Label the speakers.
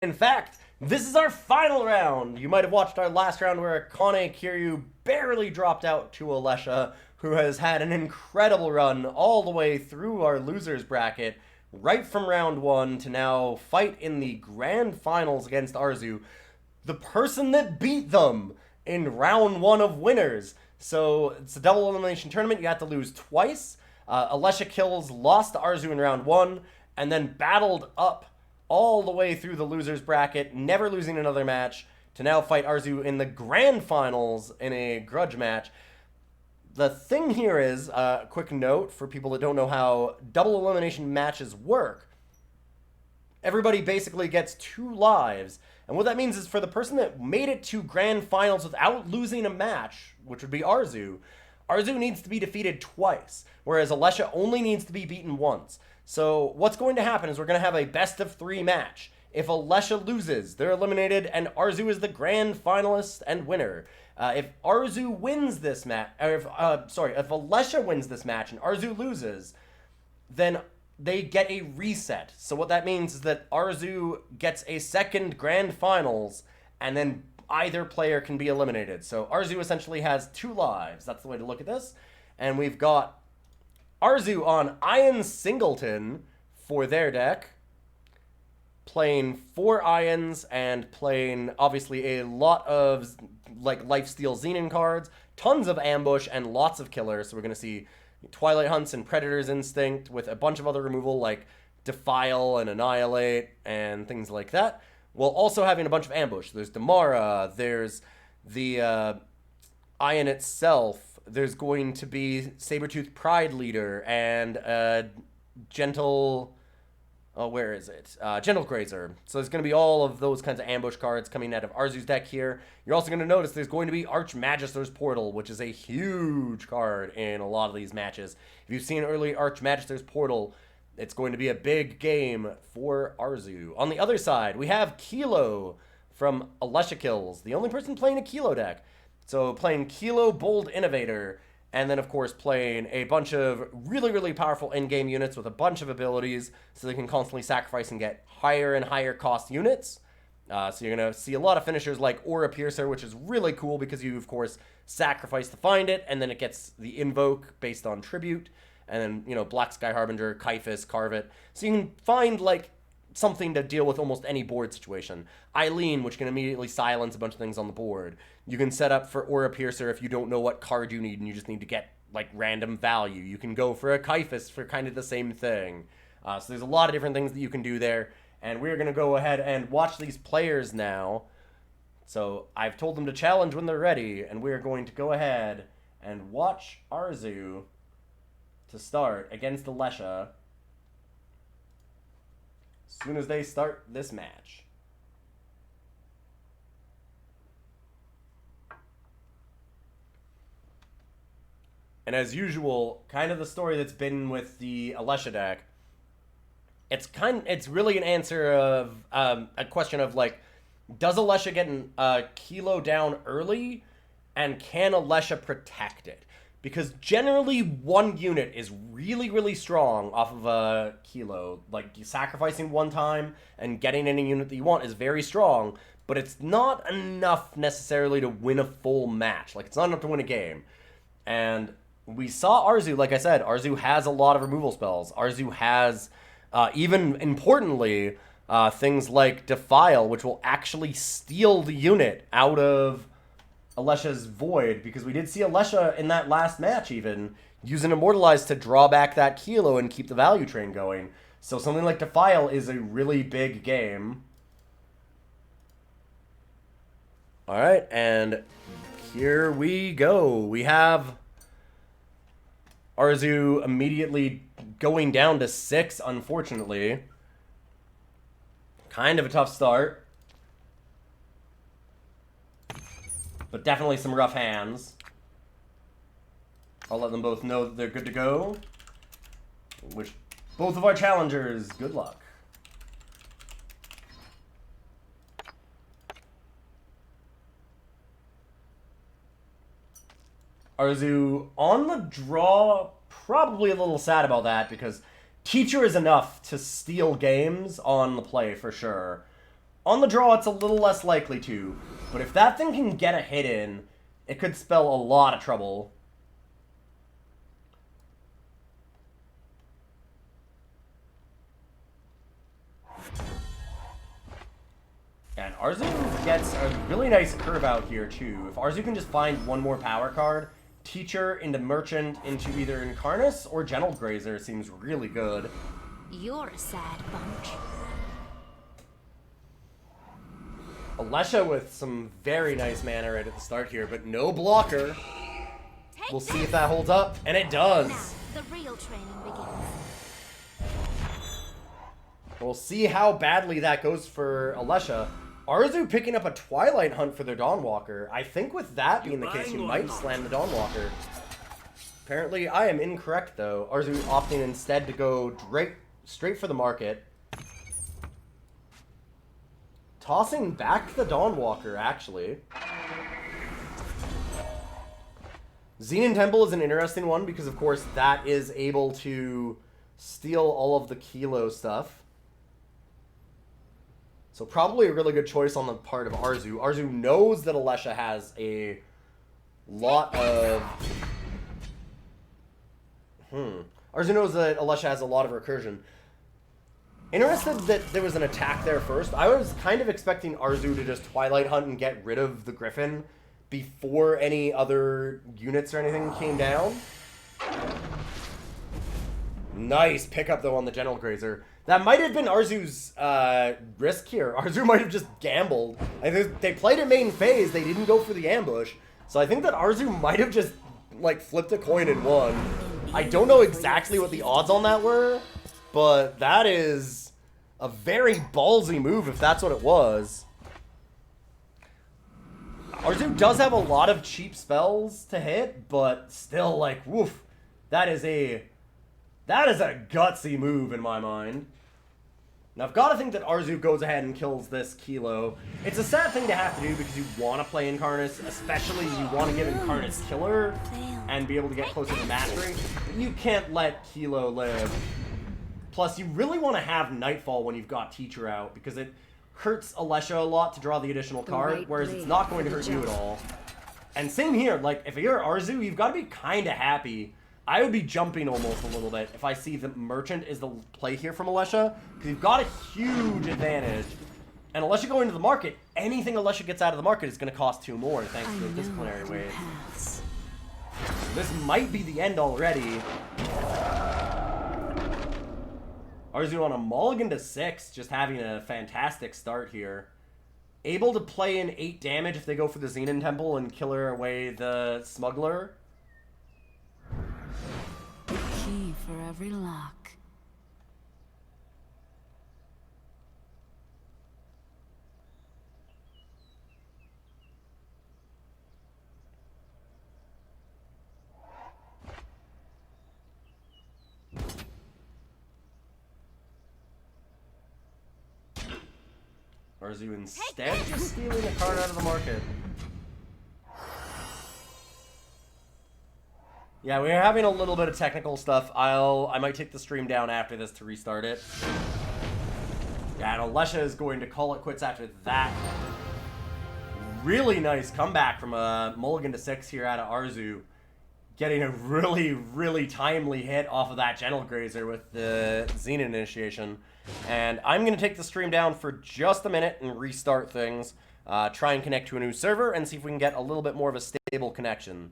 Speaker 1: In fact, this is our final round. You might have watched our last round where Kane Kiryu barely dropped out to Alesha, who has had an incredible run all the way through our losers bracket, right from round one to now fight in the grand finals against Arzheu, the person that beat them in round one of winners. So it's a double elimination tournament. You have to lose twice. AleshaKills lost to Arzheu in round one and then battled up all the way through the losers bracket, never losing another match, to now fight Arzheu in the grand finals in a grudge match. The thing here is, quick note for people that don't know how double elimination matches work. Everybody basically gets 2 lives, and what that means is for the person that made it to grand finals without losing a match, which would be Arzheu, Arzheu needs to be defeated twice, whereas Alesha only needs to be beaten once. So what's going to happen is we're going to have a best of 3 match. If Alesha loses, they're eliminated, and Arzheu is the grand finalist and winner. If Arzheu wins this match, if Alesha wins this match and Arzheu loses, then they get a reset. So what that means is that Arzheu gets a second grand finals, and then either player can be eliminated. So Arzheu essentially has 2 lives. That's the way to look at this. And we've got Arzheu on Iron Singleton for their deck, playing 4 Ions and playing obviously a lot of like lifesteal Xenon cards, tons of ambush and lots of killers. So we're going to see Twilight Hunts and Predator's Instinct with a bunch of other removal like Defile and Annihilate and things like that. While also having a bunch of ambush. There's Damara, there's the Ion itself, there's going to be Sabertooth Pride Leader and Gentle... Oh, where is it? Gentle Grazer. So there's going to be all of those kinds of ambush cards coming out of Arzheu's deck here. You're also going to notice there's going to be Archmagister's Portal, which is a huge card in a lot of these matches. If you've seen early Archmagister's Portal, it's going to be a big game for Arzheu. On the other side, we have Kilo from AleshaKills, the only person playing a Kilo deck. So playing Kilo Bold Innovator, and then, of course, playing a bunch of really, really powerful in-game units with a bunch of abilities so they can constantly sacrifice and get higher and higher cost units. So you're going to see a lot of finishers like Aura Piercer, which is really cool because you, of course, sacrifice to find it, and then it gets the invoke based on tribute. And then, you know, Black Sky Harbinger, Kaifus, Carve It. So you can find, like, something to deal with almost any board situation. Eileen, which can immediately silence a bunch of things on the board. You can set up for Aura Piercer if you don't know what card you need and you just need to get, like, random value. You can go for a Kaifus for kind of the same thing. So there's a lot of different things that you can do there. And we're going to go ahead and watch these players now. So I've told them to challenge when they're ready, and we're going to go ahead and watch Arzheu to start against Alesha as soon as they start this match. And as usual, kind of the story that's been with the Alesha deck, it's really an answer of a question of like, does Alesha get a Kilo down early, and can Alesha protect it? Because generally one unit is really, really strong off of a Kilo. Like, sacrificing one time and getting any unit that you want is very strong, but it's not enough necessarily to win a full match. Like, it's not enough to win a game. And we saw Arzheu, like I said, Arzheu has a lot of removal spells. Arzheu has, even importantly, things like Defile, which will actually steal the unit out of Alesha's Void, because we did see Alesha in that last match even use an Immortalize to draw back that Kilo and keep the value train going. So something like Defile is a really big game. Alright, and here we go. We have Arzheu immediately going down to 6, unfortunately. Kind of a tough start. But definitely some rough hands. I'll let them both know that they're good to go. Wish both of our challengers good luck. Arzheu on the draw, probably a little sad about that because Teacher is enough to steal games on the play for sure. On the draw, it's a little less likely to. But if that thing can get a hit in, it could spell a lot of trouble. And Arzheu gets a really nice curve out here, too. If Arzheu can just find one more power card, Teacher into Merchant into either Incarnus or Gentle Grazer seems really good.
Speaker 2: You're a sad bunch.
Speaker 1: Alesha with some very nice mana right at the start here, but no blocker. We'll see if that holds up, and it does.
Speaker 2: Now, the real training begins.
Speaker 1: We'll see how badly that goes for Alesha. Arzheu picking up a Twilight Hunt for their Dawnwalker. I think with that being the case, you might slam the Dawnwalker. Apparently, I am incorrect, though. Arzheu opting instead to go straight for the market. Tossing back the Dawnwalker, actually. Xenon Temple is an interesting one because, of course, that is able to steal all of the Kilo stuff. So probably a really good choice on the part of Arzheu. Arzheu knows that Alesha has a lot of... Arzheu knows that Alesha has a lot of recursion. Interested that there was an attack there first. I was kind of expecting Arzheu to just Twilight Hunt and get rid of the Griffin before any other units or anything came down. Nice pickup, though, on the Gentle Grazer. That might have been Arzheu's risk here. Arzheu might have just gambled. I think they played it main phase. They didn't go for the ambush. So I think that Arzheu might have just, like, flipped a coin and won. I don't know exactly what the odds on that were, but that is a very ballsy move if that's what it was. Arzheu does have a lot of cheap spells to hit, but still, like, woof. That is a gutsy move in my mind. Now, I've got to think that Arzheu goes ahead and kills this Kilo. It's a sad thing to have to do because you want to play Incarnus, especially you want to get Incarnus Killer and be able to get closer to mastery. But you can't let Kilo live. Plus, you really want to have Nightfall when you've got Teacher out because it hurts Alesha a lot to draw the additional card, whereas it's not going to hurt you at all. And same here, like, if you're Arzheu, you've got to be kind of happy. I would be jumping almost a little bit if I see the Merchant is the play here from Alesha, because you've got a huge advantage. And Alesha going to the market, anything Alesha gets out of the market is going to cost 2 more, thanks to the Disciplinary Wave. This might be the end already. Arzheu on a mulligan to 6, just having a fantastic start here. Able to play in 8 damage if they go for the Xenon Temple and killer away the Smuggler.
Speaker 2: Key for every lock.
Speaker 1: Arzheu instead just stealing a card out of the market. Yeah, we're having a little bit of technical stuff. I might take the stream down after this to restart it. Yeah, and Alesha is going to call it quits after that. Really nice comeback from a mulligan to 6 here out of Arzheu. Getting a really, really timely hit off of that Gentle Grazer with the Xenon initiation. And I'm going to take the stream down for just a minute and restart things. Try and connect to a new server and see if we can get a little bit more of a stable connection.